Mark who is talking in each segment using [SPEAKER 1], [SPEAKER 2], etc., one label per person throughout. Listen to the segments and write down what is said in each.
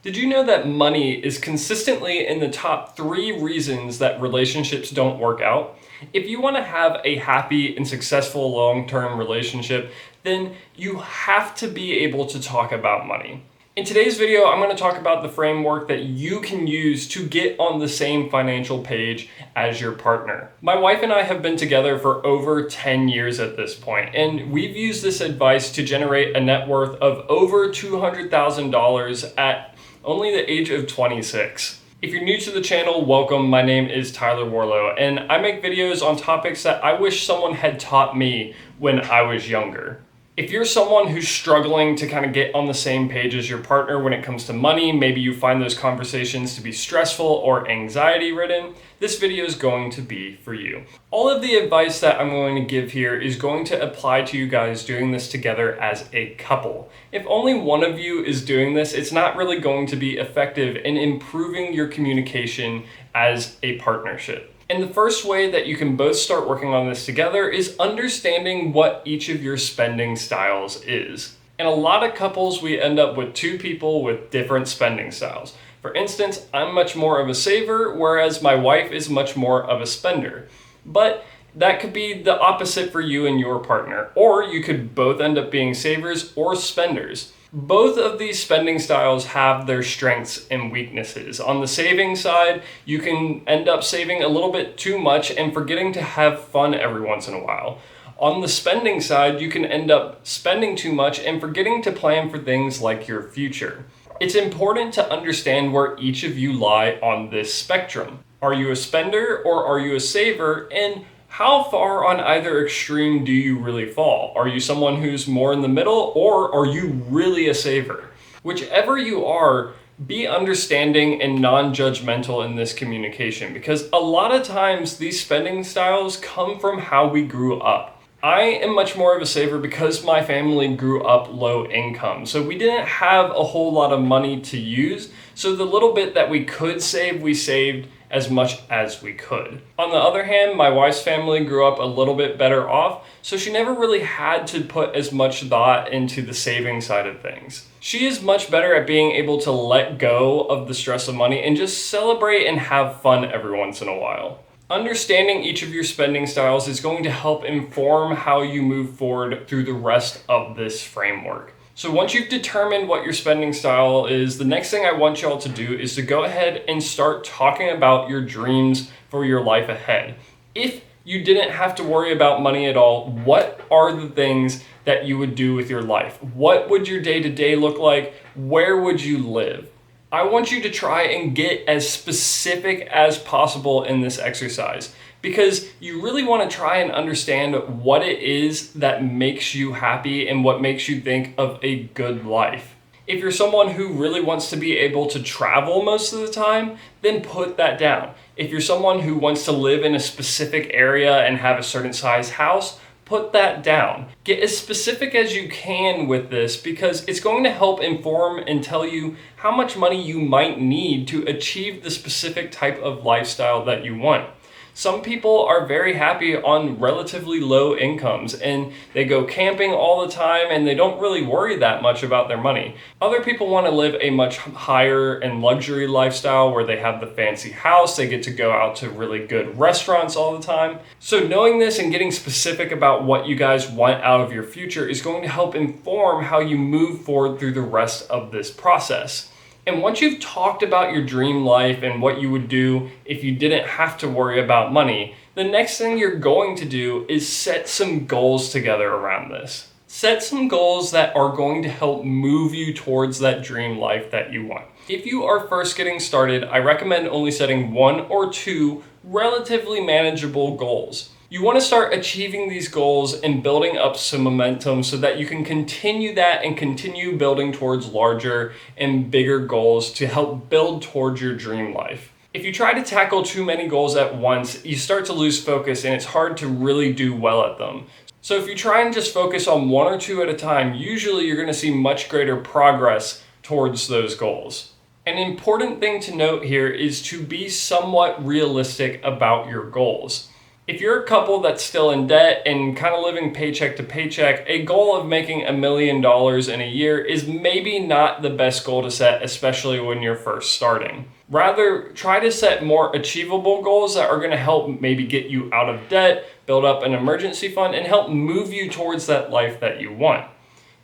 [SPEAKER 1] Did you know that money is consistently in the top 3 reasons that relationships don't work out? If you want to have a happy and successful long-term relationship, then you have to be able to talk about money. In today's video, I'm going to talk about the framework that you can use to get on the same financial page as your partner. My wife and I have been together for over 10 years at this point, and we've used this advice to generate a net worth of over $200,000 at only the age of 26. If you're new to the channel, welcome. My name is Tyler Warlow, and I make videos on topics that I wish someone had taught me when I was younger. If you're someone who's struggling to kind of get on the same page as your partner when it comes to money, maybe you find those conversations to be stressful or anxiety ridden, this video is going to be for you. All of the advice that I'm going to give here is going to apply to you guys doing this together as a couple. If only one of you is doing this, it's not really going to be effective in improving your communication as a partnership. And the first way that you can both start working on this together is understanding what each of your spending styles is. In a lot of couples, we end up with two people with different spending styles. For instance, I'm much more of a saver, whereas my wife is much more of a spender. But that could be the opposite for you and your partner, or you could both end up being savers or spenders. Both of these spending styles have their strengths and weaknesses. On the saving side, you can end up saving a little bit too much and forgetting to have fun every once in a while. On the spending side, you can end up spending too much and forgetting to plan for things like your future. It's important to understand where each of you lie on this spectrum. Are you a spender or are you a saver? And how far on either extreme do you really fall? Are you someone who's more in the middle, or are you really a saver? Whichever you are, be understanding and non-judgmental in this communication, because a lot of times these spending styles come from how we grew up. I am much more of a saver because my family grew up low income, so we didn't have a whole lot of money to use, so the little bit that we could save, we saved as much as we could. On the other hand, my wife's family grew up a little bit better off, so she never really had to put as much thought into the saving side of things. She is much better at being able to let go of the stress of money and just celebrate and have fun every once in a while. Understanding each of your spending styles is going to help inform how you move forward through the rest of this framework. So once you've determined what your spending style is, the next thing I want y'all to do is to go ahead and start talking about your dreams for your life ahead. If you didn't have to worry about money at all, what are the things that you would do with your life? What would your day-to-day look like? Where would you live? I want you to try and get as specific as possible in this exercise, because you really want to try and understand what it is that makes you happy and what makes you think of a good life. If you're someone who really wants to be able to travel most of the time, then put that down. If you're someone who wants to live in a specific area and have a certain size house, put that down. Get as specific as you can with this, because it's going to help inform and tell you how much money you might need to achieve the specific type of lifestyle that you want. Some people are very happy on relatively low incomes and they go camping all the time and they don't really worry that much about their money. Other people want to live a much higher and luxury lifestyle where they have the fancy house, they get to go out to really good restaurants all the time. So knowing this and getting specific about what you guys want out of your future is going to help inform how you move forward through the rest of this process. And once you've talked about your dream life and what you would do if you didn't have to worry about money, the next thing you're going to do is set some goals together around this. Set some goals that are going to help move you towards that dream life that you want. If you are first getting started, I recommend only setting 1 or 2 relatively manageable goals. You want to start achieving these goals and building up some momentum so that you can continue that and continue building towards larger and bigger goals to help build towards your dream life. If you try to tackle too many goals at once, you start to lose focus and it's hard to really do well at them. So if you try and just focus on 1 or 2 at a time, usually you're going to see much greater progress towards those goals. An important thing to note here is to be somewhat realistic about your goals. If you're a couple that's still in debt and kind of living paycheck to paycheck, a goal of making $1 million in a year is maybe not the best goal to set, especially when you're first starting. Rather, try to set more achievable goals that are going to help maybe get you out of debt, build up an emergency fund, and help move you towards that life that you want.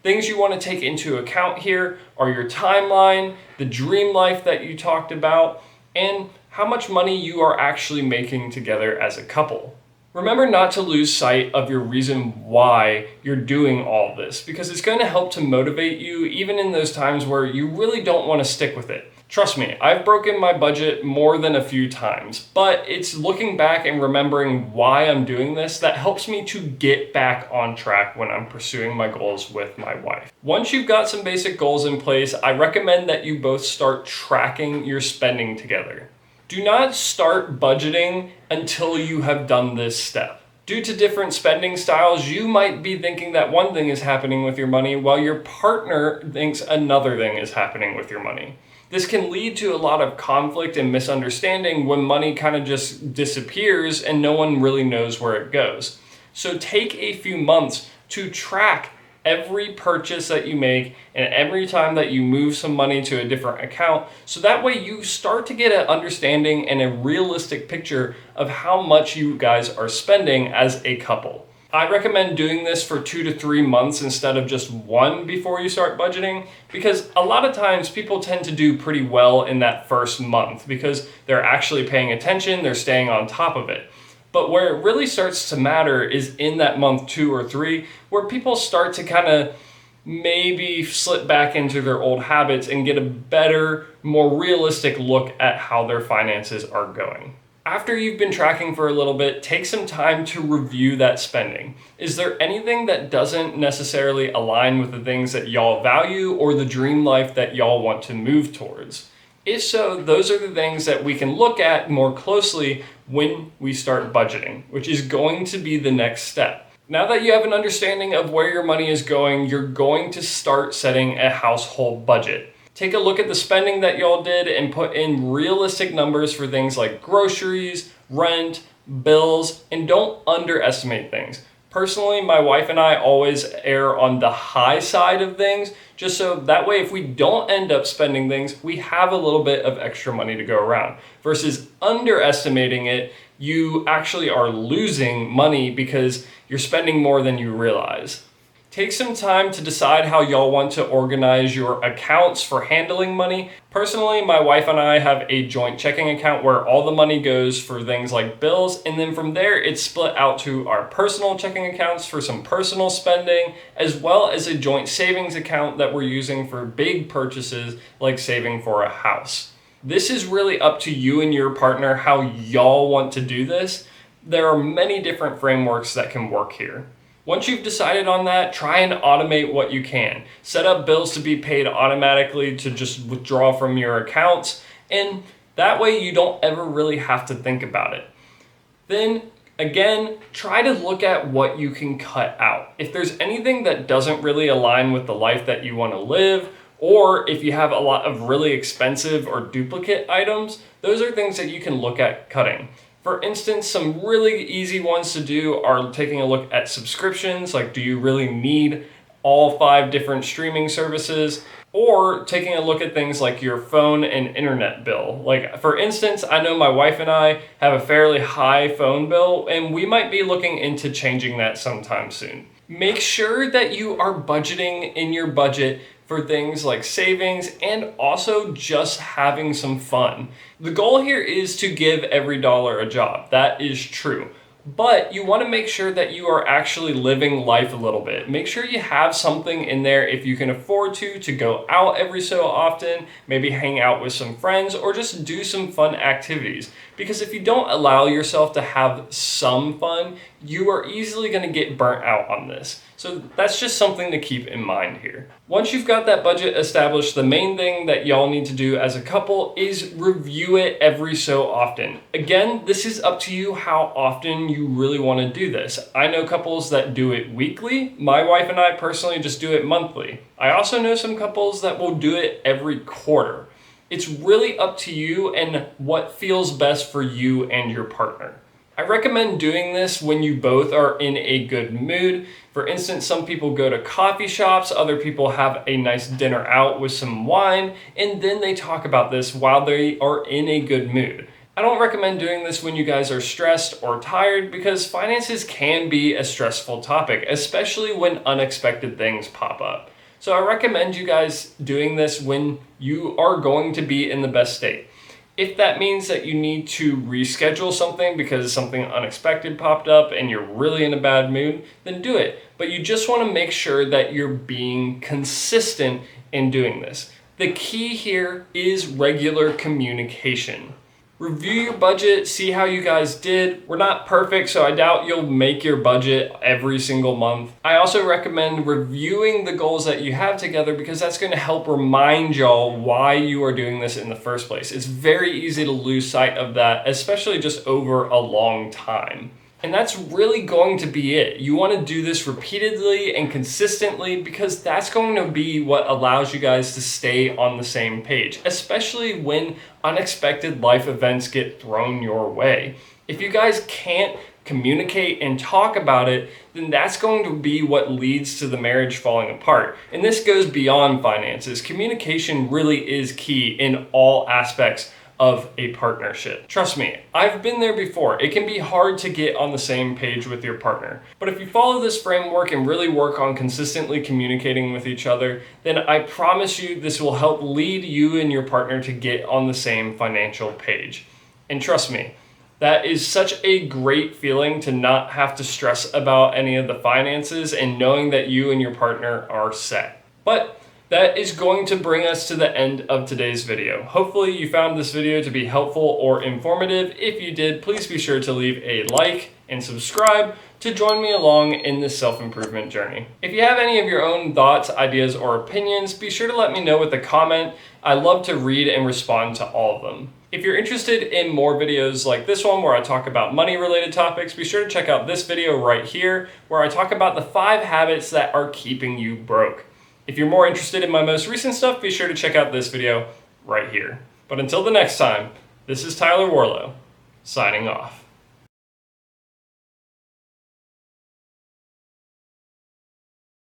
[SPEAKER 1] Things you want to take into account here are your timeline, the dream life that you talked about, and how much money you are actually making together as a couple. Remember not to lose sight of your reason why you're doing all this, because it's going to help to motivate you even in those times where you really don't want to stick with it. Trust me, I've broken my budget more than a few times, but it's looking back and remembering why I'm doing this that helps me to get back on track when I'm pursuing my goals with my wife. Once you've got some basic goals in place, I recommend that you both start tracking your spending together. Do not start budgeting until you have done this step. Due to different spending styles, you might be thinking that one thing is happening with your money while your partner thinks another thing is happening with your money. This can lead to a lot of conflict and misunderstanding when money kind of just disappears and no one really knows where it goes. So take a few months to track every purchase that you make and every time that you move some money to a different account, so that way you start to get an understanding and a realistic picture of how much you guys are spending as a couple. I recommend doing this for 2 to 3 months instead of just one before you start budgeting, because a lot of times people tend to do pretty well in that first month because they're actually paying attention, they're staying on top of it. But where it really starts to matter is in that month 2 or 3, where people start to kind of maybe slip back into their old habits and get a better, more realistic look at how their finances are going. After you've been tracking for a little bit, take some time to review that spending. Is there anything that doesn't necessarily align with the things that y'all value or the dream life that y'all want to move towards? If so, those are the things that we can look at more closely when we start budgeting, which is going to be the next step. Now that you have an understanding of where your money is going, you're going to start setting a household budget. Take a look at the spending that y'all did and put in realistic numbers for things like groceries, rent, bills, and don't underestimate things. Personally, my wife and I always err on the high side of things, just so that way if we don't end up spending things, we have a little bit of extra money to go around. Versus underestimating it, you actually are losing money because you're spending more than you realize. Take some time to decide how y'all want to organize your accounts for handling money. Personally, my wife and I have a joint checking account where all the money goes for things like bills, and then from there it's split out to our personal checking accounts for some personal spending, as well as a joint savings account that we're using for big purchases like saving for a house. This is really up to you and your partner how y'all want to do this. There are many different frameworks that can work here. Once you've decided on that, try and automate what you can. Set up bills to be paid automatically to just withdraw from your accounts, and that way you don't ever really have to think about it. Then, again, try to look at what you can cut out. If there's anything that doesn't really align with the life that you want to live, or if you have a lot of really expensive or duplicate items, those are things that you can look at cutting. For instance, some really easy ones to do are taking a look at subscriptions, like do you really need all 5 different streaming services? Or taking a look at things like your phone and internet bill. Like for instance, I know my wife and I have a fairly high phone bill and we might be looking into changing that sometime soon. Make sure that you are budgeting in your budget for things like savings and also just having some fun. The goal here is to give every dollar a job. That is true. But you want to make sure that you are actually living life a little bit. Make sure you have something in there if you can afford to go out every so often, maybe hang out with some friends or just do some fun activities. Because if you don't allow yourself to have some fun, you are easily going to get burnt out on this. So that's just something to keep in mind here. Once you've got that budget established, the main thing that y'all need to do as a couple is review it every so often. Again, this is up to you how often you really want to do this. I know couples that do it weekly. My wife and I personally just do it monthly. I also know some couples that will do it every quarter. It's really up to you and what feels best for you and your partner. I recommend doing this when you both are in a good mood. For instance, some people go to coffee shops, other people have a nice dinner out with some wine, and then they talk about this while they are in a good mood. I don't recommend doing this when you guys are stressed or tired because finances can be a stressful topic, especially when unexpected things pop up. So I recommend you guys doing this when you are going to be in the best state. If that means that you need to reschedule something because something unexpected popped up and you're really in a bad mood, then do it. But you just want to make sure that you're being consistent in doing this. The key here is regular communication. Review your budget, see how you guys did. We're not perfect, so I doubt you'll make your budget every single month. I also recommend reviewing the goals that you have together because that's going to help remind y'all why you are doing this in the first place. It's very easy to lose sight of that, especially just over a long time. And that's really going to be it. You want to do this repeatedly and consistently because that's going to be what allows you guys to stay on the same page, especially when unexpected life events get thrown your way. If you guys can't communicate and talk about it, then that's going to be what leads to the marriage falling apart. And this goes beyond finances. Communication really is key in all aspects of a partnership. Trust me, I've been there before. It can be hard to get on the same page with your partner. But if you follow this framework and really work on consistently communicating with each other, then I promise you this will help lead you and your partner to get on the same financial page. And trust me, that is such a great feeling to not have to stress about any of the finances and knowing that you and your partner are set. But that is going to bring us to the end of today's video. Hopefully you found this video to be helpful or informative. If you did, please be sure to leave a like and subscribe to join me along in this self-improvement journey. If you have any of your own thoughts, ideas, or opinions, be sure to let me know with a comment. I love to read and respond to all of them. If you're interested in more videos like this one where I talk about money-related topics, be sure to check out this video right here where I talk about the 5 habits that are keeping you broke. If you're more interested in my most recent stuff, be sure to check out this video right here. But until the next time, this is Tyler Warlow, signing off.